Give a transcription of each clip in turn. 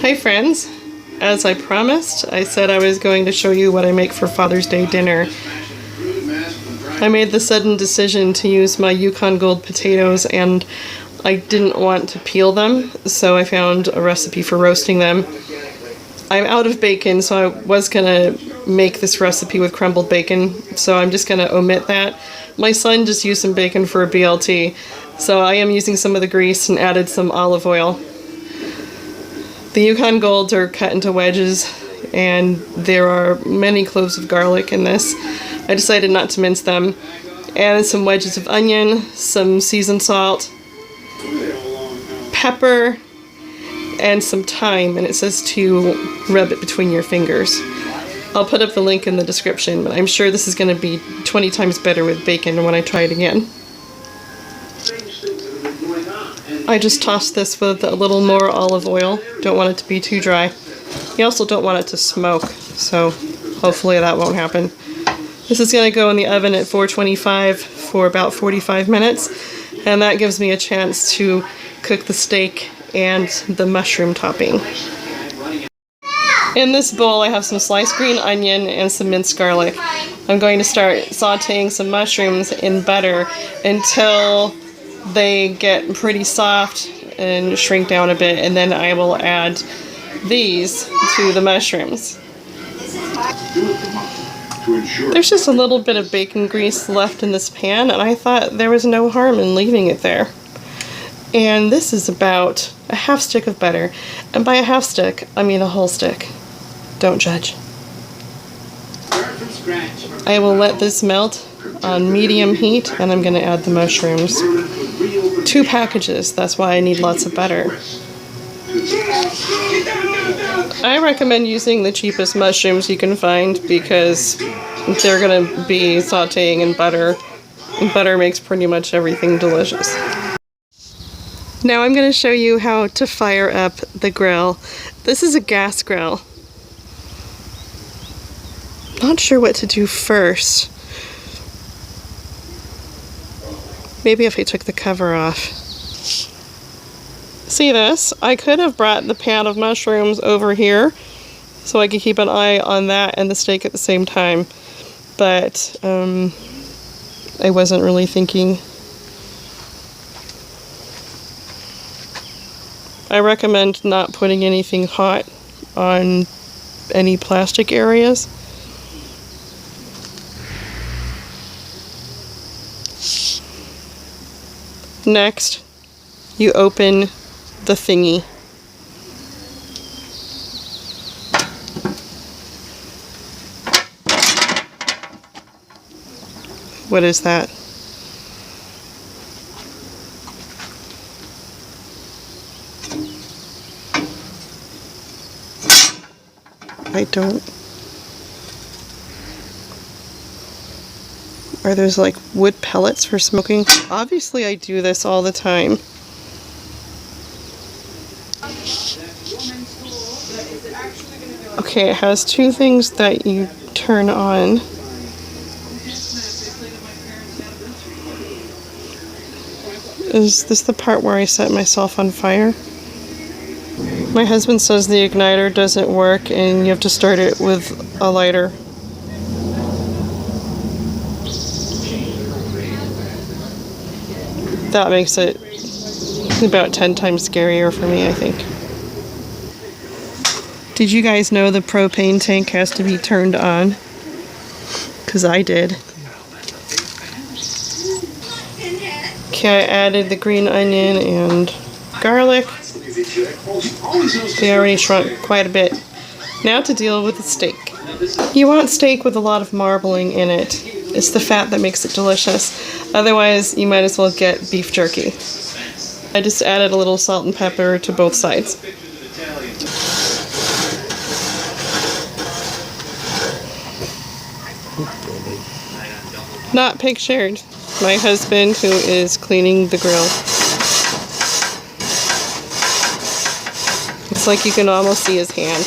Hi friends! As I promised, I said I was going to show you what I make for Father's Day dinner. I made the sudden decision to use my Yukon Gold potatoes and I didn't want to peel them, so I found a recipe for roasting them. I'm out of bacon, so I was gonna make this recipe with crumbled bacon, so I'm just gonna omit that. My son just used some bacon for a BLT, so I am using some of the grease and added some olive oil. The Yukon Golds are cut into wedges, and there are many cloves of garlic in this. I decided not to mince them. Added some wedges of onion, some seasoned salt, pepper, and some thyme, and it says to rub it between your fingers. I'll put up the link in the description, but I'm sure this is going to be 20 times better with bacon when I try it again. I just tossed this with a little more olive oil. Don't want it to be too dry. You also don't want it to smoke, so hopefully that won't happen. This is going to go in the oven at 425 for about 45 minutes, and that gives me a chance to cook the steak and the mushroom topping. In this bowl I have some sliced green onion and some minced garlic. I'm going to start sauteing some mushrooms in butter until they get pretty soft and shrink down a bit, and then I will add these to the mushrooms. There's just a little bit of bacon grease left in this pan, and I thought there was no harm in leaving it there. And this is about a half stick of butter, and by a half stick I mean a whole stick. Don't judge. I will let this melt on medium heat, and I'm going to add the mushrooms. 2 packages, that's why I need lots of butter. I recommend using the cheapest mushrooms you can find because they're going to be sauteing in butter, and butter makes pretty much everything delicious. Now I'm going to show you how to fire up the grill. This is a gas grill. Not sure what to do first. Maybe if I took the cover off. See this? I could have brought the pan of mushrooms over here so I could keep an eye on that and the steak at the same time, but I wasn't really thinking. I recommend not putting anything hot on any plastic areas. Next, you open the thingy. What is that? I don't. Are those like wood pellets for smoking? Obviously I do this all the time. Okay, it has 2 things that you turn on. Is this the part where I set myself on fire? My husband says the igniter doesn't work and you have to start it with a lighter. That makes it about 10 times scarier for me, I think. Did you guys know the propane tank has to be turned on? Because I did. Okay, I added the green onion and garlic. They already shrunk quite a bit. Now to deal with the steak. You want steak with a lot of marbling in it. It's the fat that makes it delicious. Otherwise, you might as well get beef jerky. I just added a little salt and pepper to both sides. Not pictured. My husband, who is cleaning the grill. It's like you can almost see his hand.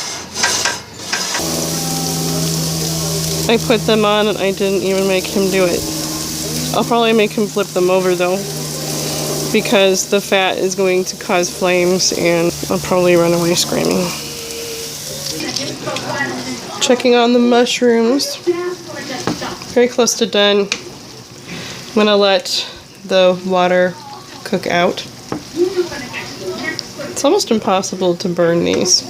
I put them on and I didn't even make him do it. I'll probably make him flip them over though. because the fat is going to cause flames and I'll probably run away screaming. Checking on the mushrooms. Very close to done. I'm gonna let the water cook out. It's almost impossible to burn these.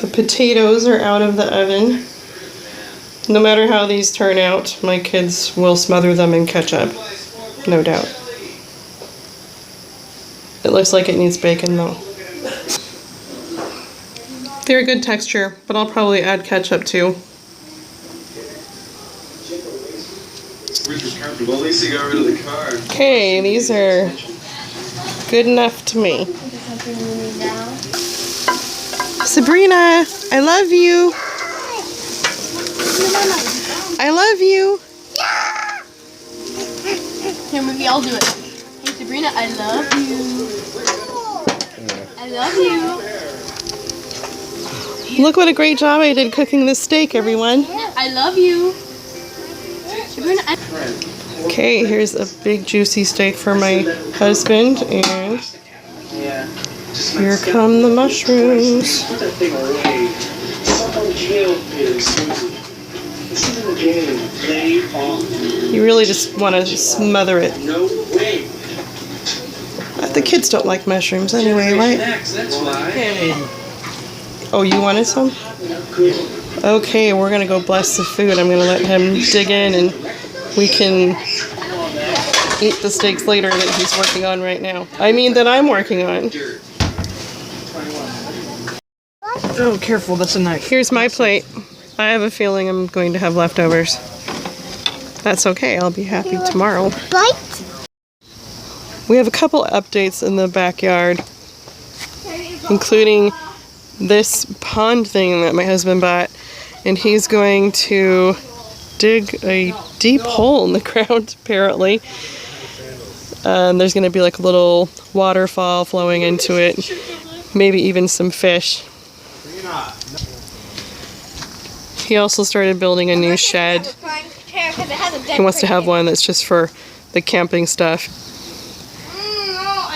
The potatoes are out of the oven. No matter how these turn out, my kids will smother them in ketchup. No doubt. It looks like it needs bacon though. They're a good texture, but I'll probably add ketchup too. Okay, these are good enough to me. Sabrina, I love you. I love you. Here, maybe I'll do it. Hey, Sabrina, I love you. I love you. Look what a great job I did cooking this steak, everyone. I love you. Sabrina, Okay, here's a big juicy steak for my husband, and here come the mushrooms. You really just want to smother it. The kids don't like mushrooms anyway, right? Oh, you wanted some? Okay, we're gonna go bless the food. I'm gonna let him dig in and we can eat the steaks later that he's working on right now. I mean that I'm working on. Oh, careful, that's a knife. Here's my plate. I have a feeling I'm going to have leftovers. That's okay, I'll be happy tomorrow. Bite? We have a couple updates in the backyard, including this pond thing that my husband bought, and he's going to dig a deep hole in the ground apparently. There's going to be like a little waterfall flowing into it, maybe even some fish. He also started building a new shed. He wants to have one that's just for the camping stuff.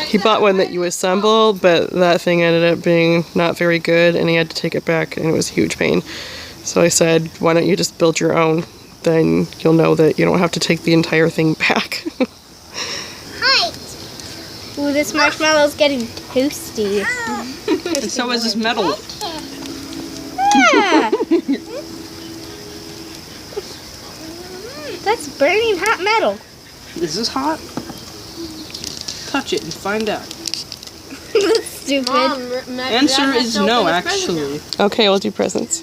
He bought one that you assemble, but that thing ended up being not very good and he had to take it back and it was a huge pain. So I said, why don't you just build your own? Then you'll know that you don't have to take the entire thing back. Hi! Ooh, this marshmallow's getting toasty. And so is this metal. Yeah! That's burning hot metal. Is this hot? Touch it and find out. That's stupid. Mom, Answer is no, actually. Okay, we'll do presents.